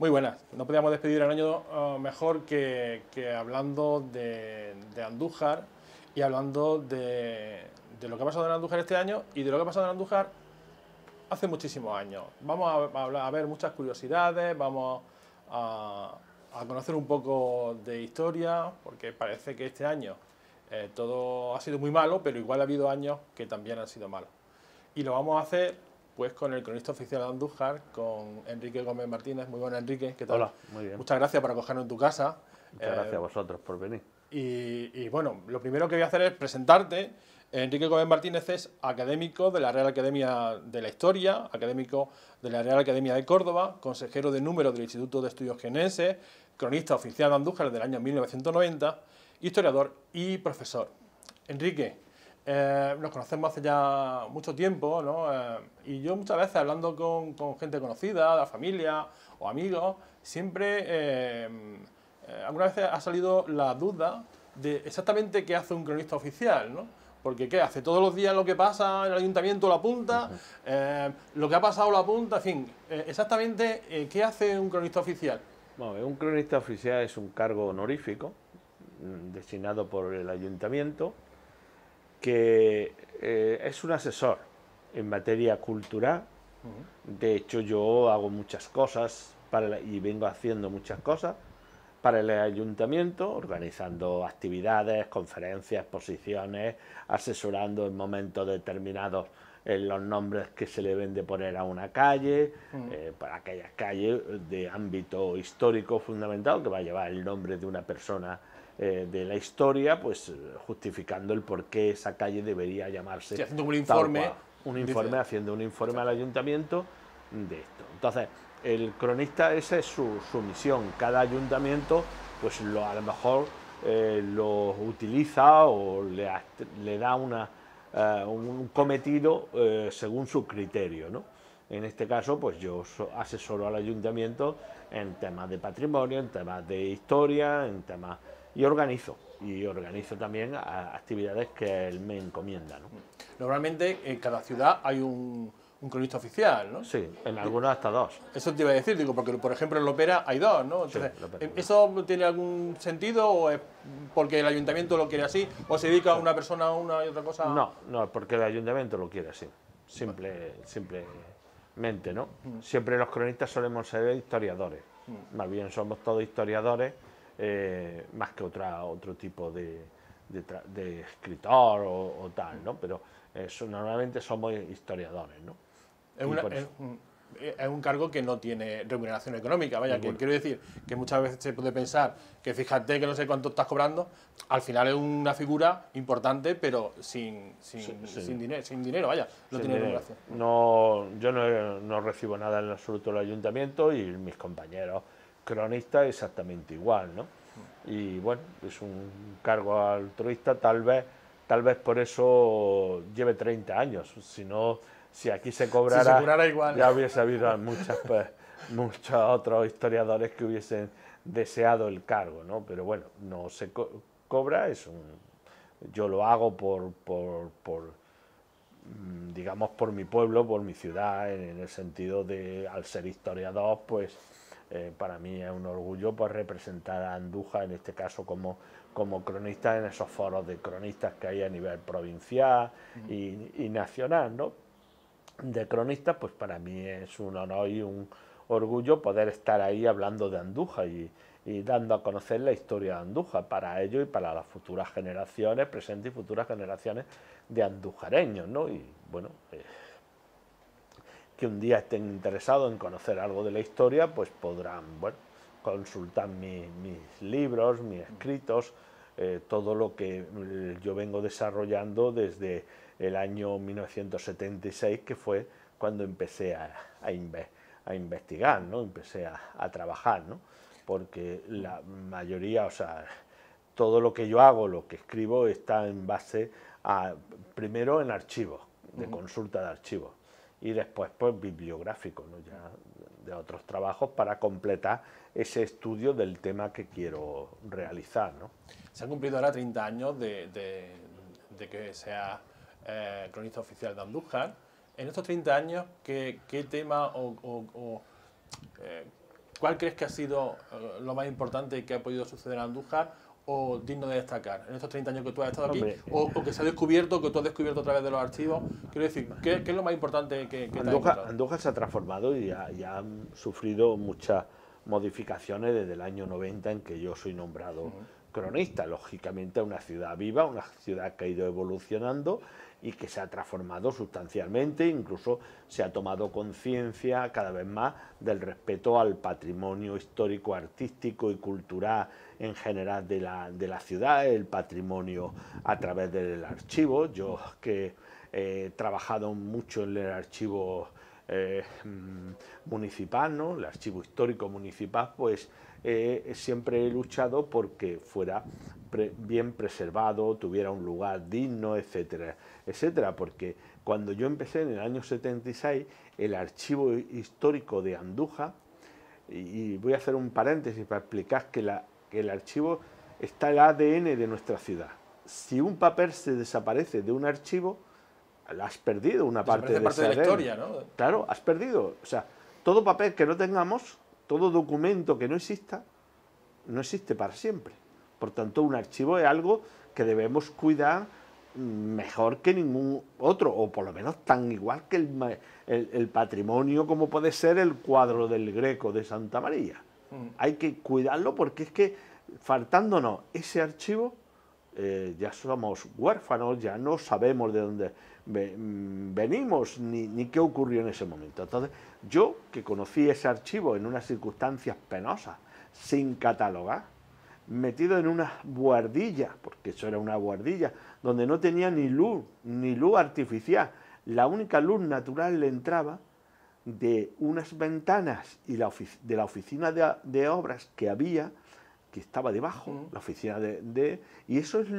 Muy buenas. No podíamos despedir el año mejor que hablando de Andújar y hablando de lo que ha pasado en Andújar este año y de lo que ha pasado en Andújar hace muchísimos años. Vamos a ver muchas curiosidades, vamos a conocer un poco de historia, porque parece que este año todo ha sido muy malo, pero igual ha habido años que también han sido malos. Y lo vamos a hacer pues con el cronista oficial de Andújar, con Enrique Gómez Martínez. Muy bueno, Enrique, ¿qué tal? Hola, muy bien. Muchas gracias por acogernos en tu casa. Muchas gracias a vosotros por venir. Y bueno, lo primero que voy a hacer es presentarte. Enrique Gómez Martínez es académico de la Real Academia de la Historia, académico de la Real Academia de Córdoba, consejero de número del Instituto de Estudios Jienenses, cronista oficial de Andújar del año 1990, historiador y profesor. Enrique, nos conocemos hace ya mucho tiempo, ¿no? Y yo muchas veces hablando con gente conocida, de la familia o amigos, siempre, algunas veces ha salido la duda de exactamente qué hace un cronista oficial, ¿no? Porque ¿qué hace? Todos los días lo que pasa en el ayuntamiento lo apunta, lo que ha pasado lo apunta, en fin, exactamente ¿qué hace un cronista oficial? Bueno, un cronista oficial es un cargo honorífico designado por el ayuntamiento que es un asesor en materia cultural. De hecho, yo hago muchas cosas y vengo haciendo muchas cosas para el ayuntamiento, organizando actividades, conferencias, exposiciones, asesorando en momentos determinados en los nombres que se le deben de poner a una calle, para aquellas calles de ámbito histórico fundamental, que va a llevar el nombre de una persona de la historia, pues justificando el por qué esa calle debería llamarse. Sí, haciendo un informe. Haciendo un informe al ayuntamiento de esto. Entonces, el cronista, esa es su misión. Cada ayuntamiento, pues a lo mejor lo utiliza o le da un cometido según su criterio, ¿no? En este caso, pues yo asesoro al ayuntamiento en temas de patrimonio, en temas de historia, en temas y organizo también actividades que él me encomienda, ¿no? Normalmente en cada ciudad hay un cronista oficial, ¿no? Sí, en algunos hasta dos. Eso te iba a decir, digo, porque por ejemplo en Lopera hay dos, ¿no? Entonces, Sí, ¿eso tiene algún sentido o es porque el ayuntamiento lo quiere así o se dedica a una persona a una y otra cosa? No, porque el ayuntamiento lo quiere así, simplemente, ¿no? Siempre los cronistas solemos ser historiadores, más bien somos todos historiadores, más que otro tipo de escritor o tal, ¿no? Pero normalmente somos historiadores, ¿no? Es un cargo que no tiene remuneración económica, vaya, que quiero decir que muchas veces se puede pensar que fíjate que no sé cuánto estás cobrando, al final es una figura importante, pero sin dinero, vaya, no tiene remuneración. No, yo no recibo nada en absoluto del ayuntamiento y mis compañeros cronistas exactamente igual, ¿no? Y bueno, es un cargo altruista, tal vez por eso lleve 30 años, si aquí se cobrara igual, ya hubiese habido muchos otros historiadores que hubiesen deseado el cargo, ¿no? Pero bueno, no se cobra, yo lo hago digamos, por mi pueblo, por mi ciudad, en el sentido de, al ser historiador, pues para mí es un orgullo pues representar a Andújar, en este caso como cronista, en esos foros de cronistas que hay a nivel provincial y nacional, ¿no? De cronistas, pues para mí es un honor y un orgullo poder estar ahí hablando de Andújar y dando a conocer la historia de Andújar para ellos y para las futuras generaciones, presentes y futuras generaciones de andújareños, ¿no? Y bueno, que un día estén interesados en conocer algo de la historia, pues podrán, bueno, consultar mis libros, mis escritos, todo lo que yo vengo desarrollando desde el año 1976, que fue cuando empecé a investigar, ¿no? Empecé a trabajar, ¿no? Porque la mayoría, o sea, todo lo que yo hago, lo que escribo, está en base primero en archivos, de consulta de archivos, y después pues bibliográfico, ¿no? Ya de otros trabajos para completar ese estudio del tema que quiero realizar, ¿no? Se han cumplido ahora 30 años de que sea cronista oficial de Andújar. En estos 30 años, ¿qué tema ¿Cuál crees que ha sido lo más importante que ha podido suceder en Andújar o digno de destacar en estos 30 años que tú has estado aquí? O que se ha descubierto, que tú has descubierto a través de los archivos. Quiero decir, ¿qué es lo más importante que te has encontrado? Andújar se ha transformado y ya han sufrido muchas modificaciones desde el año 90 en que yo soy nombrado cronista. Lógicamente, una ciudad viva, una ciudad que ha ido evolucionando y que se ha transformado sustancialmente, incluso se ha tomado conciencia cada vez más del respeto al patrimonio histórico, artístico y cultural en general de la ciudad, el patrimonio a través del archivo. Yo que he trabajado mucho en el archivo municipal, ¿no? El archivo histórico municipal, pues siempre he luchado porque fuera bien preservado, tuviera un lugar digno, etcétera, etcétera, porque cuando yo empecé en el año 76, el archivo histórico de Andújar, y voy a hacer un paréntesis para explicar que el archivo está el ADN de nuestra ciudad. Si un papel se desaparece de un archivo, has perdido una parte de la historia, ¿no? Claro, has perdido. O sea, todo papel que no tengamos, todo documento que no exista, no existe para siempre. Por tanto, un archivo es algo que debemos cuidar mejor que ningún otro, o por lo menos tan igual que el patrimonio como puede ser el cuadro del Greco de Santa María. Hay que cuidarlo porque es que, faltándonos ese archivo, ya somos huérfanos, ya no sabemos de dónde venimos ni qué ocurrió en ese momento. Entonces, yo que conocí ese archivo en unas circunstancias penosas, sin catalogar, metido en una buhardilla, porque eso era una buhardilla, donde no tenía ni luz artificial, la única luz natural le entraba de unas ventanas y de la oficina de obras que había, que estaba debajo, la oficina y eso es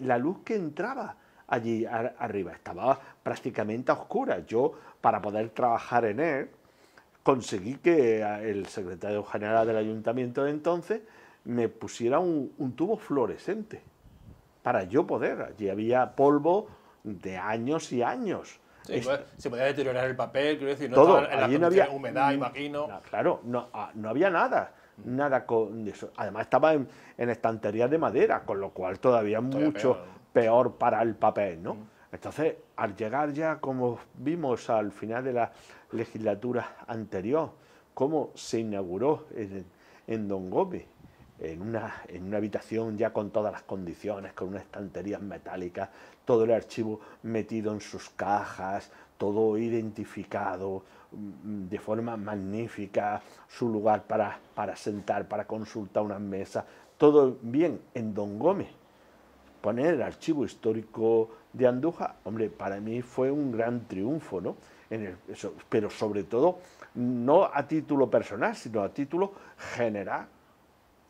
la luz que entraba allí arriba, estaba prácticamente a oscuras. Yo, para poder trabajar en él, conseguí que el secretario general del ayuntamiento de entonces me pusiera un tubo fluorescente para yo poder. Allí había polvo de años y años. Sí, se podía deteriorar el papel, quiero decir, no todo, estaba en allí la no había humedad, imagino. Claro, no había nada con eso. Además estaba en estanterías de madera, con lo cual todavía mucho peor para el papel, ¿no? Entonces, al llegar ya, como vimos al final de la legislatura anterior, cómo se inauguró en Don Gómez, en una habitación ya con todas las condiciones, con unas estanterías metálicas, todo el archivo metido en sus cajas, todo identificado de forma magnífica, su lugar para sentar, para consultar unas mesas, todo bien en Don Gómez. Poner el archivo histórico de Andújar, hombre, para mí fue un gran triunfo, ¿no? Pero sobre todo, no a título personal, sino a título general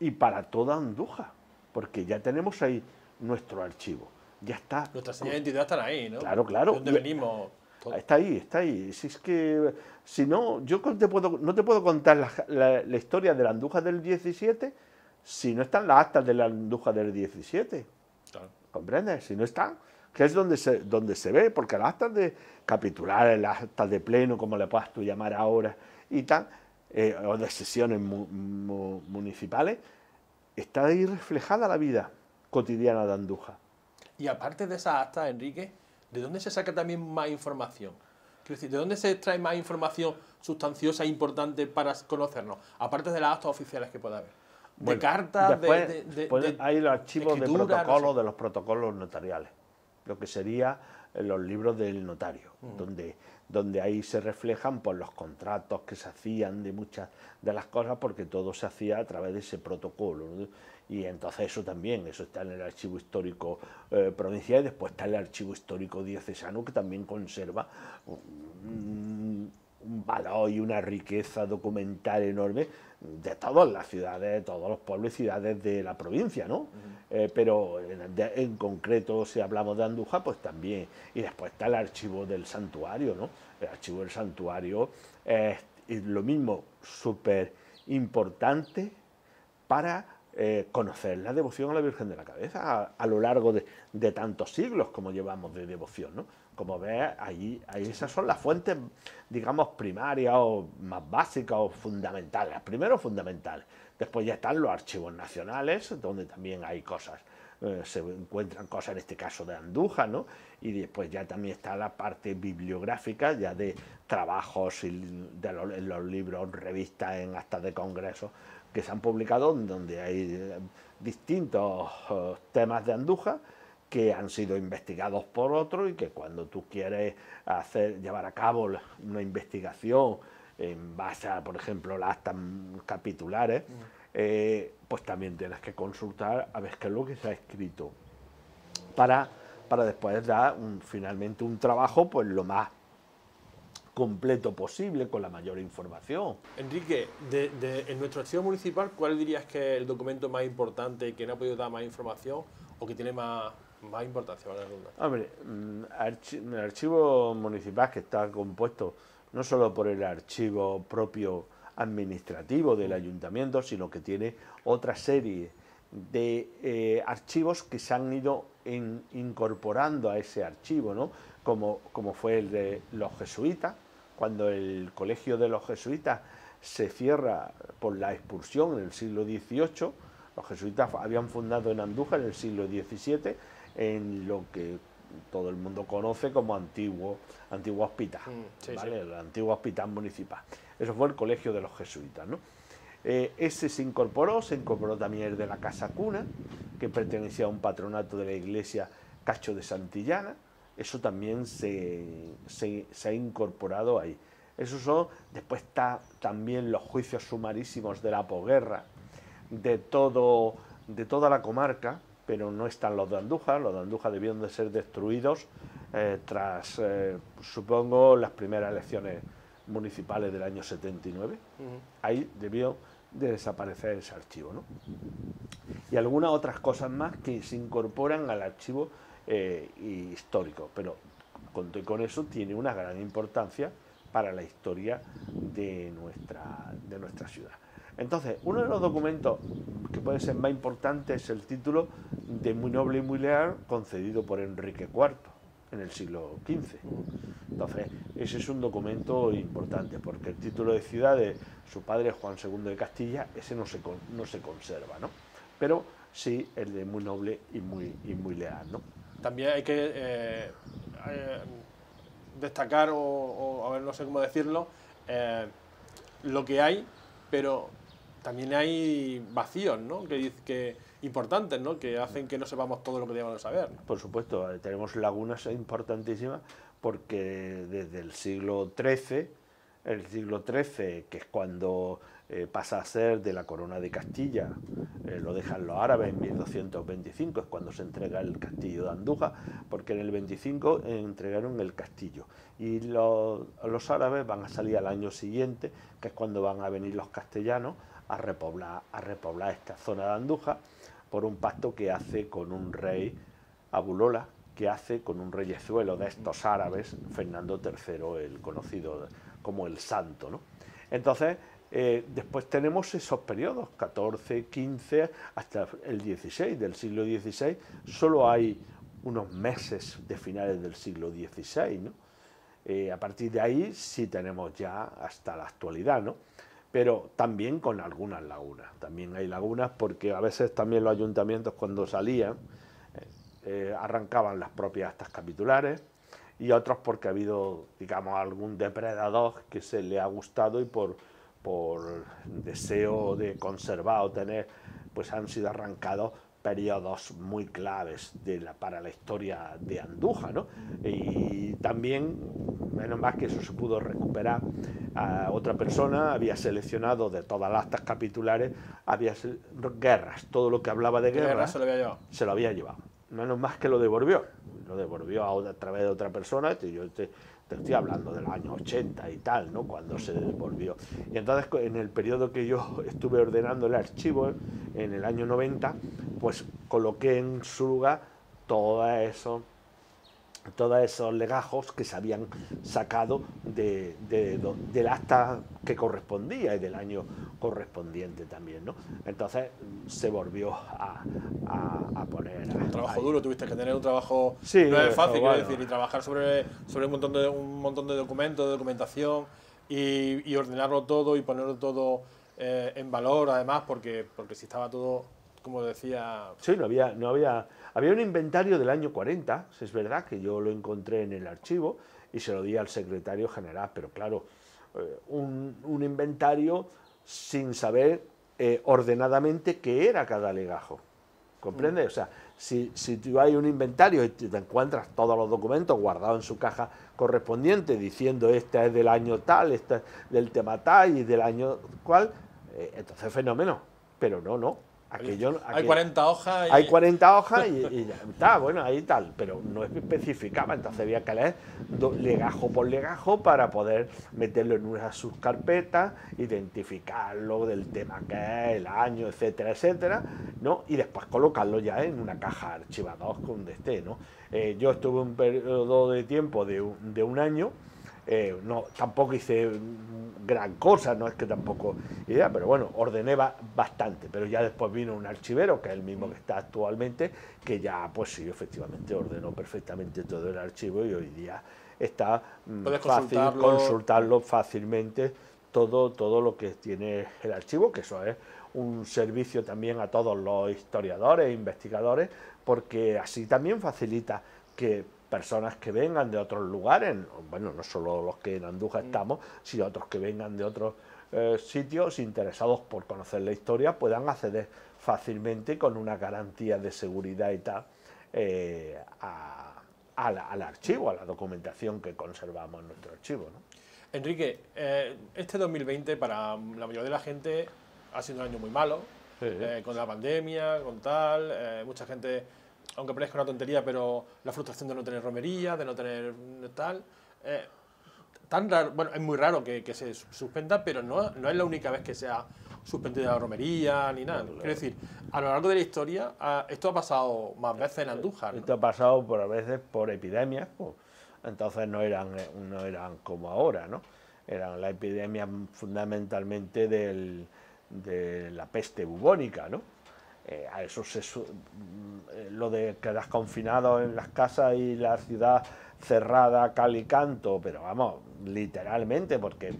y para toda Andújar, porque ya tenemos ahí nuestro archivo, ya está. Nuestras señas de identidad están ahí, ¿no? Claro, claro. ¿De dónde venimos? Todo. Está ahí. Si es que, si no, yo no te puedo contar la historia de la Andújar del 17 si no están las actas de la Andújar del 17. Claro. ¿Comprendes? Si no están, que es donde se ve, porque las actas de capitulares, las actas de pleno, como le puedas tú llamar ahora, y tal, o de sesiones municipales, está ahí reflejada la vida cotidiana de Andújar. Y aparte de esas actas, Enrique, ¿de dónde se saca también más información? Quiero decir, ¿de dónde se extrae más información sustanciosa e importante para conocernos? Aparte de las actas oficiales que pueda haber. De cartas, después hay los archivos de protocolos, no sé, de los protocolos notariales, lo que sería los libros del notario, donde ahí se reflejan pues, los contratos que se hacían de muchas de las cosas, porque todo se hacía a través de ese protocolo, ¿no? Y entonces eso está en el archivo histórico provincial, y después está el archivo histórico diocesano, que también conserva un valor y una riqueza documental enorme de todas las ciudades, de todos los pueblos y ciudades de la provincia, ¿no? Pero en concreto, si hablamos de Andújar, pues también. Y después está el archivo del santuario, ¿no? El archivo del santuario es lo mismo, súper importante para conocer la devoción a la Virgen de la Cabeza a lo largo de tantos siglos como llevamos de devoción, ¿no? Como ves, ahí esas son las fuentes, digamos, primarias o más básicas o fundamentales. Primero fundamentales, después ya están los archivos nacionales, donde también hay cosas, se encuentran cosas en este caso de Andújar, ¿no? Y después ya también está la parte bibliográfica, ya de trabajos en los libros, revistas, en actas de congresos que se han publicado, donde hay distintos temas de Andújar que han sido investigados por otros y que cuando tú quieres llevar a cabo una investigación en base a, por ejemplo, las actas capitulares, pues también tienes que consultar a ver qué es lo que se ha escrito para después dar finalmente un trabajo pues lo más completo posible, con la mayor información. Enrique, en nuestro archivo municipal, ¿cuál dirías que es el documento más importante, que no ha podido dar más información o que tiene más importancia? Hombre, el archivo municipal, que está compuesto no solo por el archivo propio administrativo del ayuntamiento, sino que tiene otra serie de archivos que se han ido incorporando a ese archivo, ¿no? Como fue el de los jesuitas, cuando el colegio de los jesuitas se cierra por la expulsión en el siglo XVIII. Los jesuitas habían fundado en Andújar en el siglo XVII, en lo que todo el mundo conoce como antiguo hospital, ¿vale? El antiguo hospital municipal. Eso fue el colegio de los jesuitas, ¿no? Ese se incorporó también el de la Casa Cuna, que pertenecía a un patronato de la iglesia Cacho de Santillana. Eso también se ha incorporado ahí. Después está también los juicios sumarísimos de la posguerra, de toda la comarca, pero no están los de Andújar. Los de Andújar debieron de ser destruidos tras, supongo, las primeras elecciones municipales del año 79. Ahí debió de desaparecer ese archivo, ¿no? Y algunas otras cosas más que se incorporan al archivo histórico, pero con eso tiene una gran importancia para la historia de nuestra ciudad. Entonces, uno de los documentos que puede ser más importante es el título de Muy Noble y Muy Leal, concedido por Enrique IV en el siglo XV. Entonces, ese es un documento importante, porque el título de ciudad de su padre, Juan II de Castilla, ese no se conserva, ¿no? Pero sí el de Muy Noble y muy Leal, ¿no? También hay que destacar, o a ver, no sé cómo decirlo, lo que hay, pero también hay vacíos, ¿no? Que importantes, ¿no? Que hacen que no sepamos todo lo que debemos saber, ¿no? Por supuesto, tenemos lagunas importantísimas, porque desde el siglo XIII, que es cuando pasa a ser de la corona de Castilla, lo dejan los árabes en 1225, es cuando se entrega el castillo de Andújar, porque en el 25 entregaron el castillo, y los árabes van a salir al año siguiente, que es cuando van a venir los castellanos a repoblar esta zona de Andújar, por un pacto que hace con un rey, Abulola, que hace con un reyezuelo de estos árabes, Fernando III, el conocido como el Santo, ¿no? Entonces, después tenemos esos periodos, 14, 15, hasta el 16, del siglo XVI, solo hay unos meses de finales del siglo XVI, ¿no? A partir de ahí sí tenemos ya hasta la actualidad, ¿no? Pero también con algunas lagunas. También hay lagunas porque a veces también los ayuntamientos, cuando salían, arrancaban las propias actas capitulares, y otros porque ha habido, digamos, algún depredador que se le ha gustado y por deseo de conservar o tener, pues han sido arrancados periodos muy claves para la historia de Andújar, ¿no? Y también, menos mal que eso se pudo recuperar. Otra persona había seleccionado de todas las actas capitulares, había guerras, todo lo que hablaba de guerra se lo había llevado. Menos más que lo devolvió a través de otra persona. Yo te estoy hablando de los años 80 y tal, ¿no? Cuando se devolvió. Y entonces, en el periodo que yo estuve ordenando el archivo, en el año 90, pues coloqué en su lugar todos esos todos esos legajos que se habían sacado del acta que correspondía y del año correspondiente también, ¿no? Entonces se volvió a poner Un trabajo ahí. duro, tuviste que tener un trabajo, Sí, no es fácil, quiero bueno, decir, y trabajar sobre un montón de documentos, de documentación, y ordenarlo todo y ponerlo todo en valor, además, porque si estaba todo, como decía... sí, había un inventario del año 40, es verdad que yo lo encontré en el archivo y se lo di al secretario general, pero claro, un inventario sin saber ordenadamente qué era cada legajo. ¿Comprendes? O sea, si tú hay un inventario y te encuentras todos los documentos guardados en su caja correspondiente diciendo este es del año tal, este es del tema tal y del año cual, entonces fenómeno. Pero no. Hay 40 hojas y... Hay 40 hojas y ya está, bueno, ahí tal, pero no especificaba, entonces había que leer legajo por legajo para poder meterlo en una subcarpeta, identificarlo del tema que es, el año, etcétera, etcétera, ¿no? Y después colocarlo ya en una caja archivador donde esté, ¿no? Yo estuve un periodo de tiempo de un año. No, tampoco hice gran cosa, no es que tampoco idea, pero bueno, ordené bastante, pero ya después vino un archivero, que es el mismo que está actualmente, que ya, pues sí, efectivamente ordenó perfectamente todo el archivo y hoy día está fácil consultarlo fácilmente todo lo que tiene el archivo, que eso es un servicio también a todos los historiadores e investigadores, porque así también facilita que personas que vengan de otros lugares, bueno, no solo los que en Andújar estamos, sino otros que vengan de otros sitios interesados por conocer la historia, puedan acceder fácilmente con una garantía de seguridad y tal al archivo, a la documentación que conservamos en nuestro archivo, ¿no? Enrique, este 2020 para la mayoría de la gente ha sido un año muy malo, Sí. Con la pandemia, con tal, mucha gente, aunque parezca una tontería, pero la frustración de no tener romería, de no tener tal. Tan raro, bueno, es muy raro que se suspenda, pero no es la única vez que se ha suspendido la romería ni nada. Quiero decir, a lo largo de la historia, esto ha pasado más veces en Andújar, ¿no? Esto ha pasado a veces por epidemias, pues, entonces no eran como ahora, ¿no? Eran la epidemia fundamentalmente de la peste bubónica, ¿no? A eso lo de quedar confinado en las casas y la ciudad cerrada cal y canto, pero vamos, literalmente, porque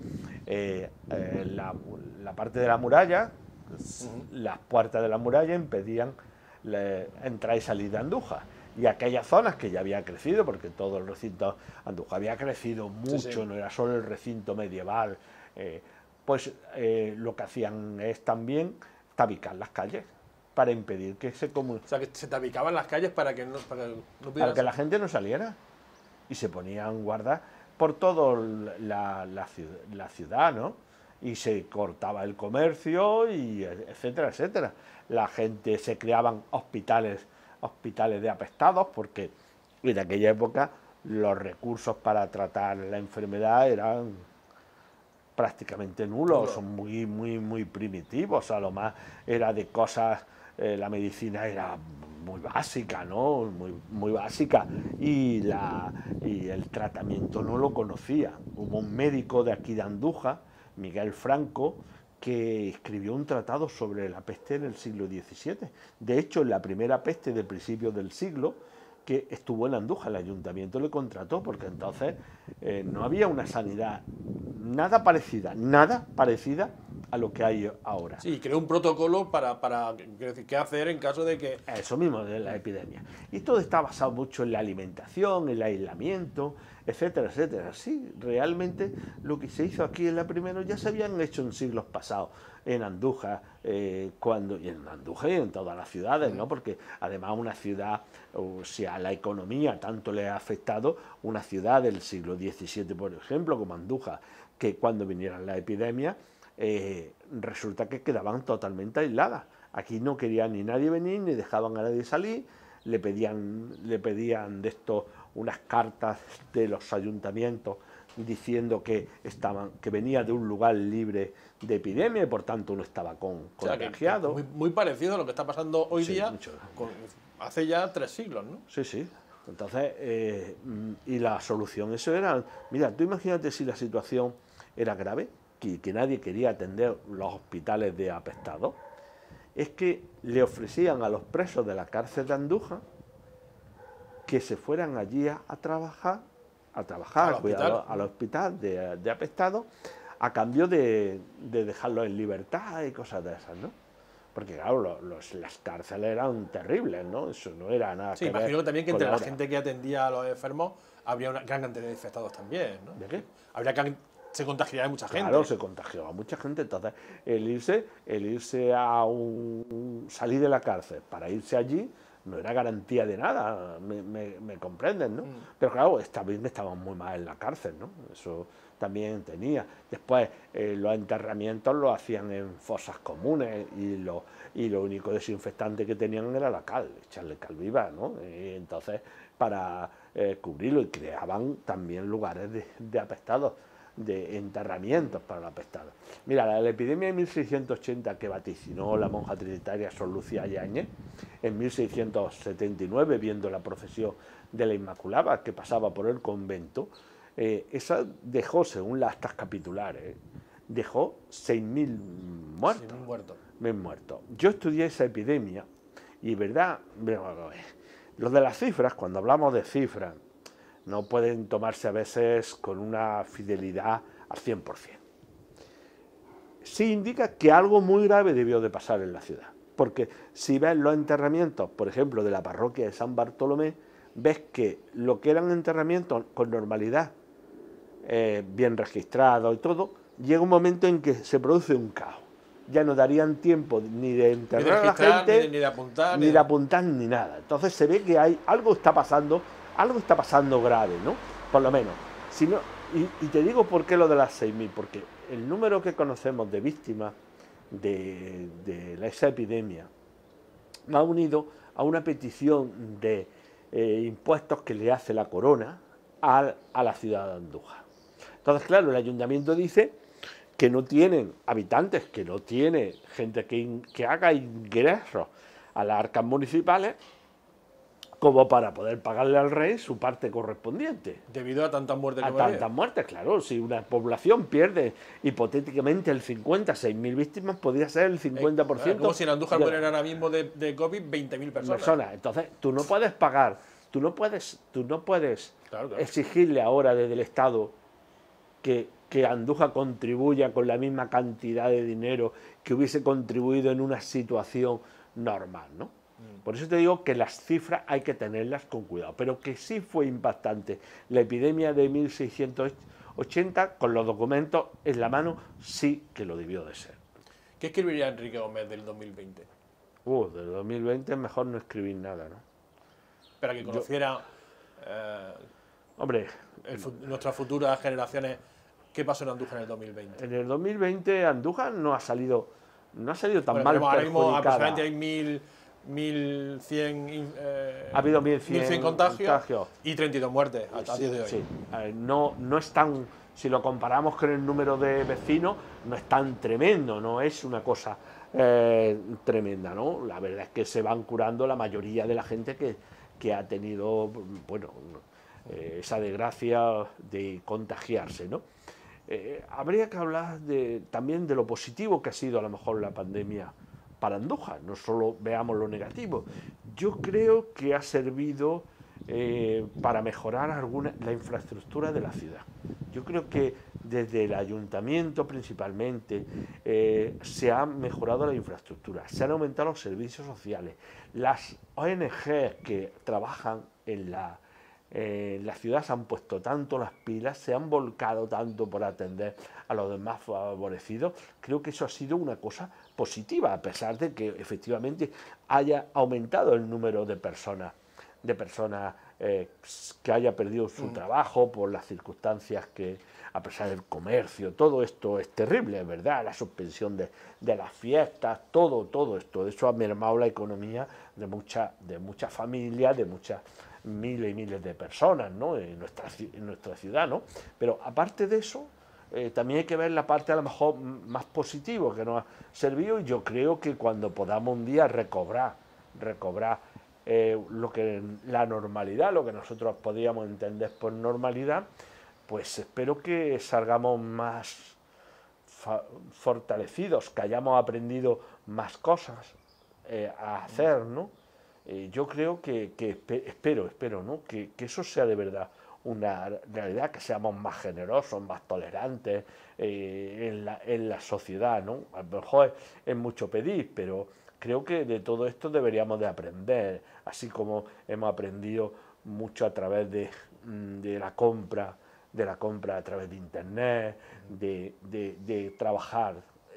la parte de la muralla, las puertas de la muralla impedían entrar y salir de Andújar. Y aquellas zonas que ya había crecido, porque todo el recinto Andújar había crecido mucho, sí. No era solo el recinto medieval, lo que hacían es también tabicar las calles para impedir que se O sea, que se tabicaban las calles para que para que la gente no saliera. Y se ponían guardas por toda la ciudad, ¿no? Y se cortaba el comercio, y etcétera, etcétera. La gente, se creaban hospitales de apestados, porque en aquella época los recursos para tratar la enfermedad eran prácticamente nulos, son muy primitivos, o sea, lo más era de cosas, la medicina era muy básica, ¿no? Muy básica, y el tratamiento no lo conocía. Hubo un médico de aquí de Andújar, Miguel Franco, que escribió un tratado sobre la peste en el siglo XVII. De hecho, la primera peste de principios del siglo, que estuvo en Andújar, el ayuntamiento le contrató, porque entonces no había una sanidad nada parecida a lo que hay ahora. Sí, creó un protocolo para qué hacer en caso de que... Eso mismo, de la epidemia. Y todo está basado mucho en la alimentación, el aislamiento, etcétera, etcétera. Sí, realmente lo que se hizo aquí en la primera ya se habían hecho en siglos pasados, en Andújar, y en Andújar y en todas las ciudades, ¿no? Porque además una ciudad, si a la economía tanto le ha afectado, una ciudad del siglo XVII, por ejemplo, como Andújar, que cuando vinieran las epidemias, resulta que quedaban totalmente aisladas. Aquí no quería ni nadie venir, ni dejaban a nadie salir, le pedían de esto unas cartas de los ayuntamientos diciendo que venía de un lugar libre de epidemia y por tanto no estaba contagiado. Muy parecido a lo que está pasando hoy día, hace ya 3 siglos, ¿no? Sí, sí. Entonces, y la solución, eso era, mira, tú imagínate si la situación era grave, que nadie quería atender los hospitales de apestados, es que le ofrecían a los presos de la cárcel de Andújar que se fueran allí a trabajar, al hospital de apestados, a cambio de dejarlos en libertad y cosas de esas, ¿no? Porque claro, las cárceles eran terribles, ¿no? Eso no era nada Sí, que ver imagino también que entre con la gente que atendía a los enfermos habría una gran cantidad de infectados también, ¿no? ¿De qué? Se contagiaría mucha gente. Claro, se contagió a mucha gente. Entonces, el irse a salir de la cárcel para irse allí no era garantía de nada, me comprenden, ¿no? Pero claro, también estaban muy mal en la cárcel, ¿no? Eso también tenía. Después, los enterramientos los hacían en fosas comunes y lo único desinfectante que tenían era la cal, echarle cal viva, ¿no? Y entonces, para cubrirlo, y creaban también lugares de apestados, de enterramientos para los apestados. Mira, la epidemia de 1680 que vaticinó la monja trinitaria Sor Lucía Yáñez, en 1679, viendo la procesión de la Inmaculada que pasaba por el convento, esa dejó, según las actas capitulares, dejó 6.000 muertos. 6.000 muertos. Yo estudié esa epidemia y, verdad, lo de las cifras, cuando hablamos de cifras, no pueden tomarse a veces con una fidelidad al 100%. Sí indica que algo muy grave debió de pasar en la ciudad, porque si ves los enterramientos, por ejemplo, de la parroquia de San Bartolomé, ves que lo que eran enterramientos con normalidad, bien registrados y todo, llega un momento en que se produce un caos. Ya no darían tiempo ni de enterrar a la gente, ni de apuntar, ni nada. Entonces se ve que algo está pasando grave, ¿no? Por lo menos. Si no, y te digo por qué lo de las 6.000, porque el número que conocemos de víctimas de esa epidemia va unido a una petición de impuestos que le hace la corona a la ciudad de Andújar. Entonces, claro, el ayuntamiento dice que no tienen habitantes, que no tiene gente que haga ingresos a las arcas municipales como para poder pagarle al rey su parte correspondiente. Debido a tantas muertes que tantas muertes, claro. Si una población pierde hipotéticamente el 50, 6.000 víctimas, podría ser el 50%. Como si en Andújar mueren ahora mismo de COVID 20.000 personas. Entonces, tú no puedes pagar, tú no puedes claro. Exigirle ahora desde el Estado que Andújar contribuya con la misma cantidad de dinero que hubiese contribuido en una situación normal, ¿no? Por eso te digo que las cifras hay que tenerlas con cuidado, pero que sí fue impactante la epidemia de 1680, con los documentos en la mano, sí que lo debió de ser. ¿Qué escribiría Enrique Gómez del 2020? Del 2020 es mejor no escribir nada, ¿no? Para que conociera nuestras futuras generaciones qué pasó en Andújar en el 2020. En el 2020 Andújar no ha salido tan mal ahora mismo perjudicada. Aproximadamente hay 1.100 ha habido 1.100 contagios y 32 muertes a día de hoy. Sí. No es tan, si lo comparamos con el número de vecinos, no es tan tremendo, no es una cosa tremenda, ¿no? La verdad es que se van curando la mayoría de la gente que ha tenido, bueno, esa desgracia de contagiarse, ¿no? Habría que hablar también de lo positivo que ha sido a lo mejor la pandemia para Andújar, no solo veamos lo negativo. Yo creo que ha servido para mejorar la infraestructura de la ciudad. Yo creo que desde el ayuntamiento principalmente se ha mejorado la infraestructura, se han aumentado los servicios sociales, las ONG que trabajan en la ciudad se han puesto tanto las pilas, se han volcado tanto por atender a los demás favorecidos. Creo que eso ha sido una cosa positiva, a pesar de que efectivamente haya aumentado el número de personas que haya perdido su trabajo por las circunstancias que, a pesar del comercio, todo esto es terrible, ¿verdad? La suspensión de las fiestas, todo esto, eso ha mermado la economía de muchas familias, de muchas miles y miles de personas, ¿no? en nuestra ciudad, ¿no? Pero aparte de eso, también hay que ver la parte a lo mejor más positiva que nos ha servido, y yo creo que cuando podamos un día recobrar la normalidad, lo que nosotros podíamos entender por normalidad, pues espero que salgamos más fortalecidos, que hayamos aprendido más cosas a hacer, ¿no? Yo creo que espero, ¿no? Que eso sea de verdad una realidad, que seamos más generosos, más tolerantes en la sociedad, ¿no? A lo mejor es mucho pedir, pero creo que de todo esto deberíamos de aprender, así como hemos aprendido mucho a través de la compra a través de internet, de trabajar,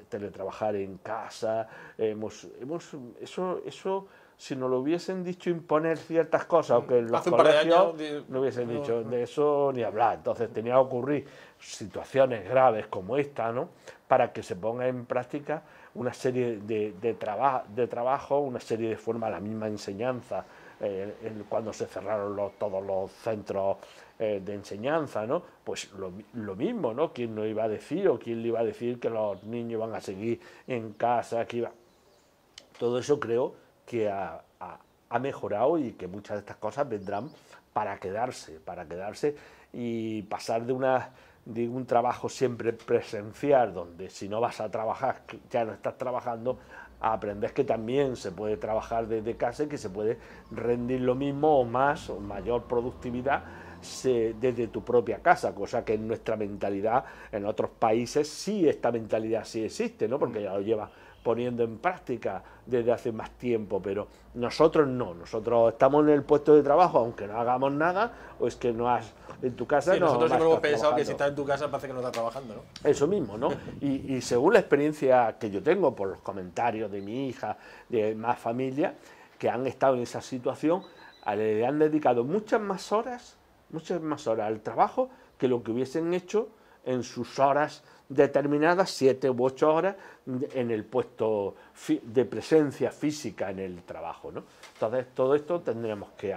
teletrabajar en casa. Eso, si nos lo hubiesen dicho imponer ciertas cosas, aunque en los colegios no hubiesen dicho de eso ni hablar. Entonces tenía que ocurrir situaciones graves como esta, ¿no? Para que se ponga en práctica una serie de trabajo, una serie de formas, la misma enseñanza, cuando se cerraron todos los centros de enseñanza, ¿no? Pues lo mismo, ¿no? ¿Quién no iba a decir o quién le iba a decir que los niños van a seguir en casa? Todo eso creo que ha mejorado y que muchas de estas cosas vendrán para quedarse y pasar de un trabajo siempre presencial, donde si no vas a trabajar, ya no estás trabajando, a aprender que también se puede trabajar desde casa y que se puede rendir lo mismo o más o mayor productividad desde tu propia casa, cosa que en nuestra mentalidad, en otros países sí, esta mentalidad sí existe, ¿no? Porque ya lo lleva poniendo en práctica desde hace más tiempo, pero nosotros no, nosotros estamos en el puesto de trabajo, aunque no hagamos nada, o es que no has en tu casa. Sí, no nosotros siempre hemos pensado trabajando. que si estás en tu casa parece que no estás trabajando, ¿no? Eso mismo, ¿no? Y según la experiencia que yo tengo, por los comentarios de mi hija, de más familia, que han estado en esa situación, le han dedicado muchas más horas al trabajo que lo que hubiesen hecho en sus horas determinadas, 7 u 8 horas, en el puesto de presencia física en el trabajo, ¿no? Entonces, todo esto tendremos que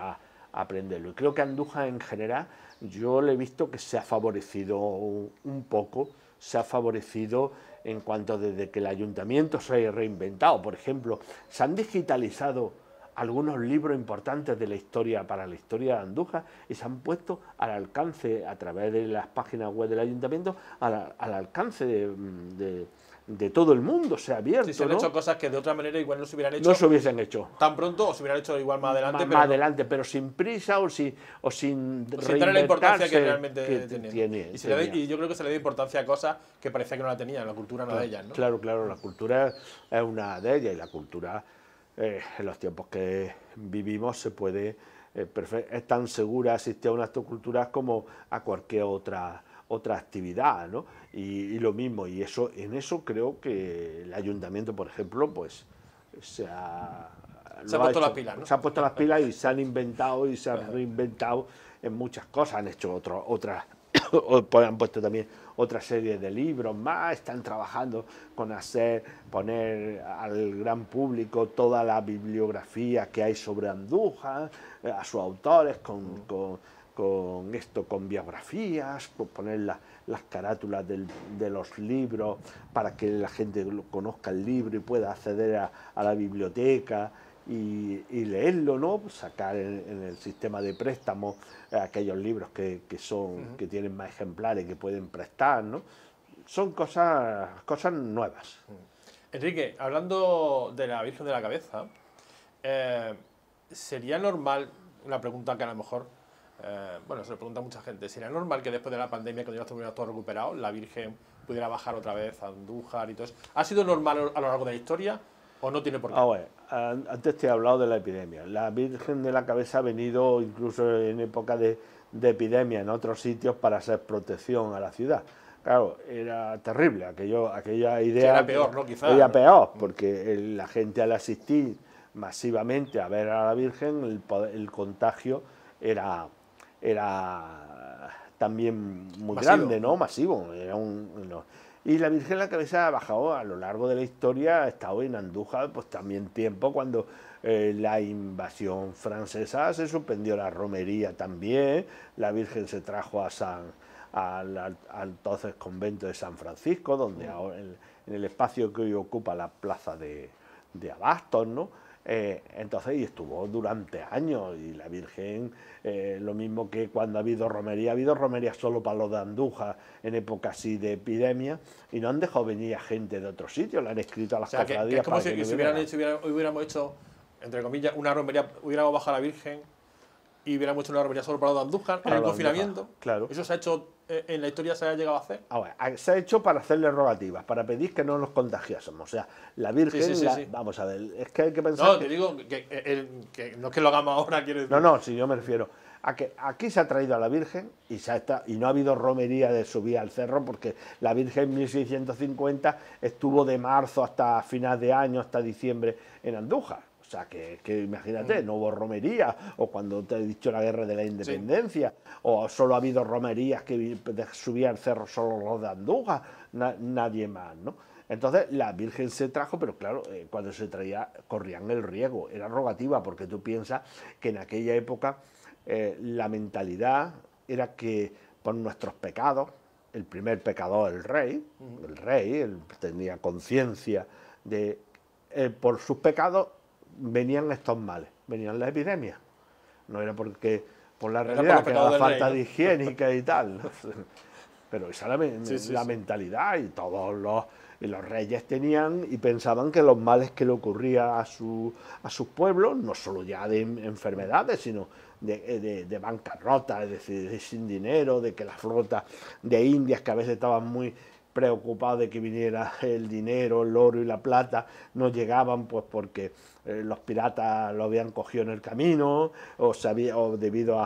aprenderlo. Y creo que Andújar en general, yo le he visto que se ha favorecido un poco, se ha favorecido en cuanto desde que el ayuntamiento se ha reinventado. Por ejemplo, se han digitalizado algunos libros importantes de la historia para la historia de Andújar y se han puesto al alcance a través de las páginas web del ayuntamiento, al alcance de todo el mundo, se ha abierto. Sí, se han hecho cosas que de otra manera igual no se hubieran hecho. No se hubiesen hecho tan pronto, o se hubieran hecho igual más adelante. Más adelante, pero sin prisa o sin tener la importancia que realmente tiene. Y yo creo que se le dio importancia a cosas que parecía que no la tenían, la cultura no de ellas, ¿no? Claro, la cultura es una de ellas y la cultura en los tiempos que vivimos se puede, es tan segura asistir a un acto cultural como a cualquier otra actividad, ¿no? Y lo mismo, en eso creo que el ayuntamiento, por ejemplo, pues se ha puesto las pilas, ¿no? Se han puesto las pilas y se han inventado y se han reinventado en muchas cosas, han hecho otras han puesto también otra serie de libros más, están trabajando con poner al gran público toda la bibliografía que hay sobre Andújar, a sus autores con biografías, poner las carátulas de los libros para que la gente conozca el libro y pueda acceder a la biblioteca y leerlo, ¿no? Sacar en el sistema de préstamo aquellos libros que tienen más ejemplares que pueden prestar, ¿no? Son cosas nuevas. Enrique, hablando de la Virgen de la Cabeza, ¿sería normal, una pregunta que a lo mejor, se lo pregunta mucha gente, ¿sería normal que después de la pandemia, cuando ya estuviera todo recuperado, la Virgen pudiera bajar otra vez a Andújar y todo eso? ¿Ha sido normal a lo largo de la historia o no tiene por qué? Antes te he hablado de la epidemia. La Virgen de la Cabeza ha venido incluso en época de epidemia en otros sitios para hacer protección a la ciudad. Claro, era terrible aquella idea. Sí, era peor, ¿no? Quizás. Era peor, porque la gente al asistir masivamente a ver a la Virgen, el contagio era también muy grande, ¿no? Masivo. Y la Virgen de la Cabeza ha bajado a lo largo de la historia, ha estado en Andújar pues también tiempo cuando la invasión francesa se suspendió la romería también, la Virgen se trajo al entonces convento de San Francisco, donde ahora en el espacio que hoy ocupa la plaza de Abastos, ¿no? Entonces, y estuvo durante años, y la Virgen, lo mismo que cuando ha habido romería solo para los de Andújar, en época así de epidemia, y no han dejado venir a gente de otros sitios, le han escrito a las cofradías. Que es como si hubiéramos hecho, entre comillas, una romería, hubiéramos bajado a la Virgen y hubiéramos hecho una romería solo para los de Andújar en el confinamiento. Claro. Eso se ha hecho, en la historia se ha llegado a hacer. Ahora, se ha hecho para hacerle rogativas, para pedir que no nos contagiásemos. O sea, la Virgen, sí. Vamos a ver, es que hay que pensar. No, te digo que no es que lo hagamos ahora, quiero decir. No, si yo me refiero a que aquí se ha traído a la Virgen y no ha habido romería de subir al cerro, porque la Virgen en 1650 estuvo de marzo hasta final de año, hasta diciembre en Andújar. O sea, que imagínate, no hubo romería, o cuando te he dicho la guerra de la independencia, o solo ha habido romerías que subía al cerro solo los de Andújar, nadie más, ¿no? Entonces la Virgen se trajo, pero claro, cuando se traía corrían el riesgo, era rogativa, porque tú piensas que en aquella época la mentalidad era que por nuestros pecados, el primer pecador, el rey, él tenía conciencia de por sus pecados venían estos males, venían las epidemias. No era porque por la realidad, que era la falta de higiénica y tal. Pero esa es la mentalidad, y todos los reyes tenían y pensaban que los males que le ocurría a sus pueblos, no solo ya de enfermedades, sino de bancarrota, es decir, de sin dinero, de que la flota de Indias, que a veces estaban muy preocupados de que viniera el dinero, el oro y la plata, no llegaban pues porque los piratas lo habían cogido en el camino, o debido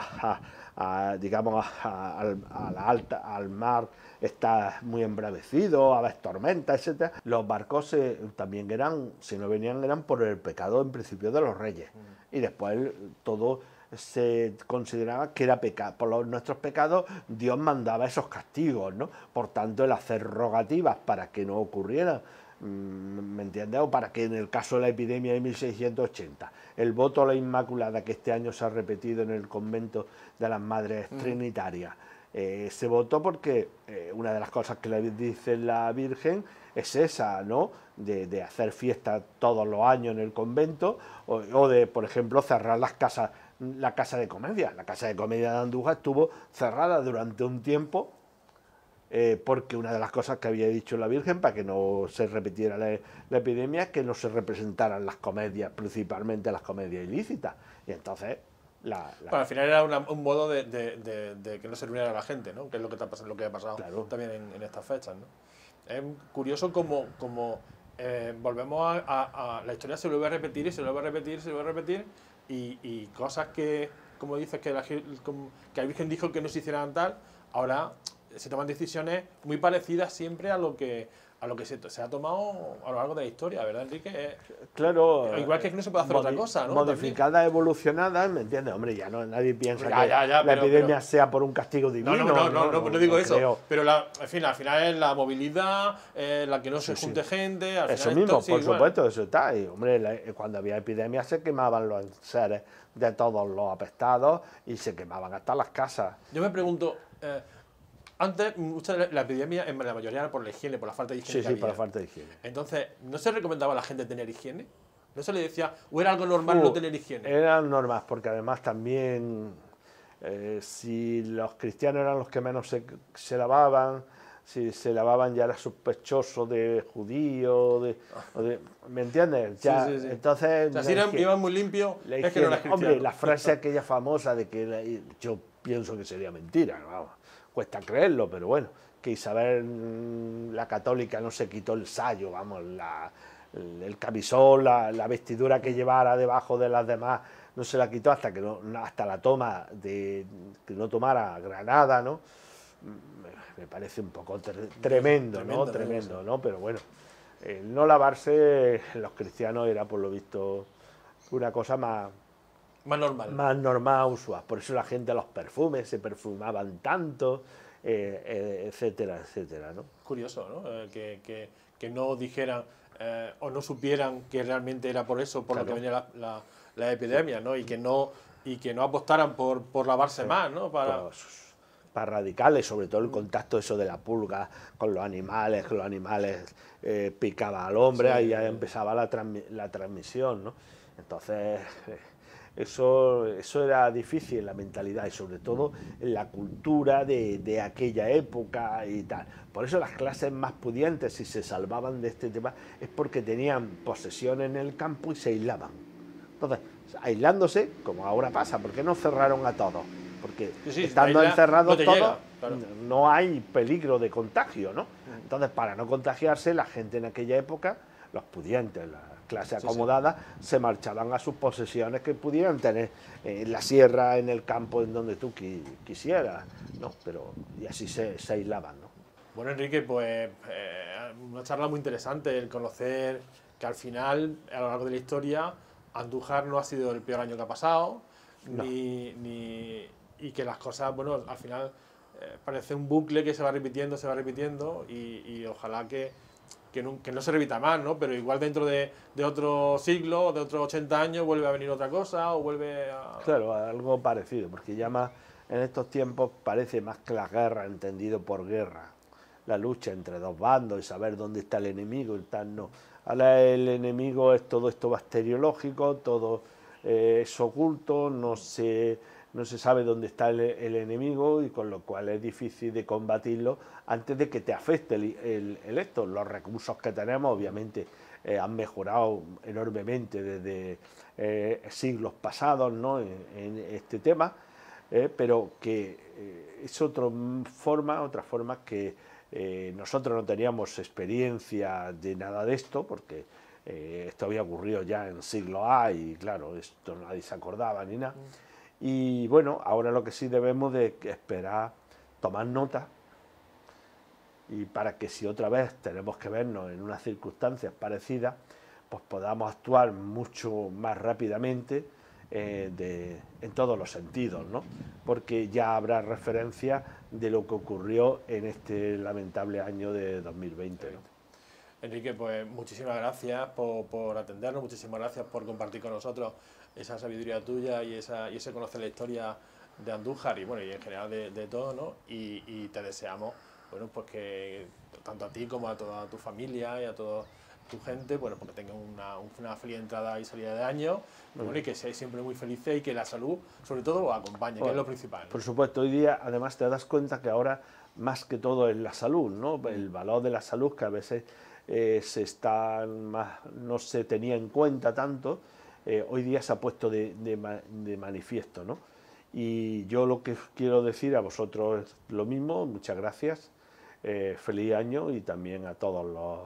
digamos al mar está muy embravecido, a las tormentas, etc. Los barcos también si no venían, eran por el pecado en principio de los reyes, y después todo se consideraba que era pecado. Por nuestros pecados Dios mandaba esos castigos, ¿no? Por tanto, el hacer rogativas para que no ocurriera, ¿me entiendes? O para que en el caso de la epidemia de 1680, el voto a la Inmaculada, que este año se ha repetido en el convento de las Madres Trinitarias, se votó porque una de las cosas que le dice la Virgen es esa, ¿no? De hacer fiesta todos los años en el convento, o de, por ejemplo, cerrar la casa de comedia. La casa de comedia de Andújar estuvo cerrada durante un tiempo, porque una de las cosas que había dicho la Virgen para que no se repitiera la epidemia es que no se representaran las comedias, principalmente las comedias ilícitas. Y entonces bueno, al final era un modo de que no se reuniera a la gente, ¿no? Que es lo que ha pasado también en estas fechas, ¿no? Es curioso como volvemos a la historia, se vuelve a repetir y se vuelve a repetir, se vuelve a repetir, y cosas que, como dices, que la Virgen dijo que no se hicieran tal, ahora se toman decisiones muy parecidas siempre a lo que se ha tomado a lo largo de la historia, ¿verdad, Enrique? Claro. Igual que no se puede hacer otra cosa, ¿no? Modificada, evolucionada, ¿me entiendes? Hombre, ya nadie piensa que la epidemia sea por un castigo divino. No digo eso. Creo. Pero, en fin, al final es la movilidad, la que no se junte gente. Al eso mismo, por supuesto, eso está. Y, hombre, cuando había epidemia se quemaban los enseres de todos los apestados y se quemaban hasta las casas. Yo me pregunto... Antes, la epidemia, en la mayoría era por la higiene, por la falta de higiene. Sí, por la falta de higiene. Entonces, ¿no se recomendaba a la gente tener higiene? ¿No se le decía, o era algo normal no tener higiene? Era normal, porque además también, si los cristianos eran los que menos se lavaban, si se lavaban ya era sospechoso de judío, ¿me entiendes? Ya, sí. Entonces, o sea, si iban muy limpios, es que no eran cristianos. Hombre, la frase aquella famosa de que yo pienso que sería mentira, vamos. Cuesta creerlo, pero bueno, que Isabel la católica no se quitó el sayo, vamos, el camisón, la vestidura que llevara debajo de las demás, no se la quitó hasta la toma que no tomara Granada, ¿no? Me parece un poco tremendo, ¿no? Pero bueno, el no lavarse los cristianos era por lo visto una cosa más normal, usual. Por eso la gente, los perfumes, se perfumaban tanto, etcétera, etcétera, ¿no? Curioso, ¿no? Que no dijeran o no supieran que realmente era por eso, por lo que venía la epidemia, ¿no? Y que no apostaran por lavarse más, ¿no? Para radicales, sobre todo el contacto eso de la pulga con los animales, picaba al hombre, ahí ya empezaba la transmisión, ¿no? Entonces, eso era difícil en la mentalidad y sobre todo en la cultura de aquella época y tal. Por eso las clases más pudientes, si se salvaban de este tema, es porque tenían posesiones en el campo y se aislaban. Entonces, aislándose, como ahora pasa, ¿por qué no cerraron a todos? Porque sí, estando encerrados no todos, llega, claro. no hay peligro de contagio, ¿no? Entonces, para no contagiarse, la gente en aquella época, los pudientes, la clase acomodada, se marchaban a sus posesiones que pudieran tener en la sierra, en el campo, en donde tú quisieras, ¿no? Pero, y así se aislaban, ¿no? Bueno, Enrique, pues una charla muy interesante, el conocer que al final, a lo largo de la historia, Andújar no ha sido el peor año que ha pasado, No. y que las cosas, bueno, al final parece un bucle que se va repitiendo y ojalá que no se repita más, ¿no? Pero igual dentro de otro siglo, de otros 80 años, vuelve a venir otra cosa o vuelve a... Claro, algo parecido, porque ya más en estos tiempos parece más que la guerra, entendido por guerra, la lucha entre dos bandos y saber dónde está el enemigo y tal, no. Ahora el enemigo es todo esto bacteriológico, todo es oculto, no se sabe dónde está el enemigo y con lo cual es difícil de combatirlo antes de que te afecte esto. Los recursos que tenemos obviamente han mejorado enormemente desde siglos pasados, ¿no? en este tema, pero que es otra forma que nosotros no teníamos experiencia de nada de esto, porque esto había ocurrido ya en siglo A y claro, esto nadie se acordaba ni nada. Y bueno, ahora lo que sí debemos de esperar, tomar nota, y para que si otra vez tenemos que vernos en unas circunstancias parecidas, pues podamos actuar mucho más rápidamente en todos los sentidos, ¿no? Porque ya habrá referencia de lo que ocurrió en este lamentable año de 2020, ¿no? Enrique, pues muchísimas gracias por atendernos, muchísimas gracias por compartir con nosotros esa sabiduría tuya y ese conocer la historia de Andújar y bueno, y en general de todo, ¿no? Y te deseamos, bueno, pues que tanto a ti como a toda tu familia y a toda tu gente, bueno, porque tengan una feliz entrada y salida de año, bueno, y que seáis siempre muy felices y que la salud, sobre todo, os acompañe, que es lo principal, ¿no? Por supuesto, hoy día además te das cuenta que ahora más que todo es la salud, ¿no? El valor de la salud que a veces no se tenía en cuenta tanto, hoy día se ha puesto de manifiesto, ¿no? Y yo lo que quiero decir a vosotros es lo mismo, muchas gracias, feliz año y también a todos los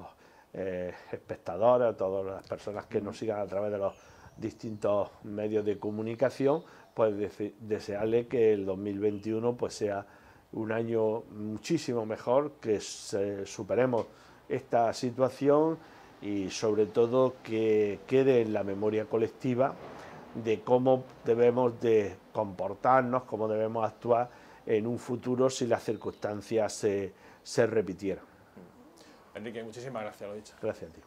espectadores, a todas las personas que nos sigan a través de los distintos medios de comunicación, pues desearle que el 2021 pues sea un año muchísimo mejor, que superemos esta situación y sobre todo que quede en la memoria colectiva de cómo debemos de comportarnos, cómo debemos actuar en un futuro si las circunstancias se repitieran. Enrique, muchísimas gracias, lo dicho. Gracias a ti.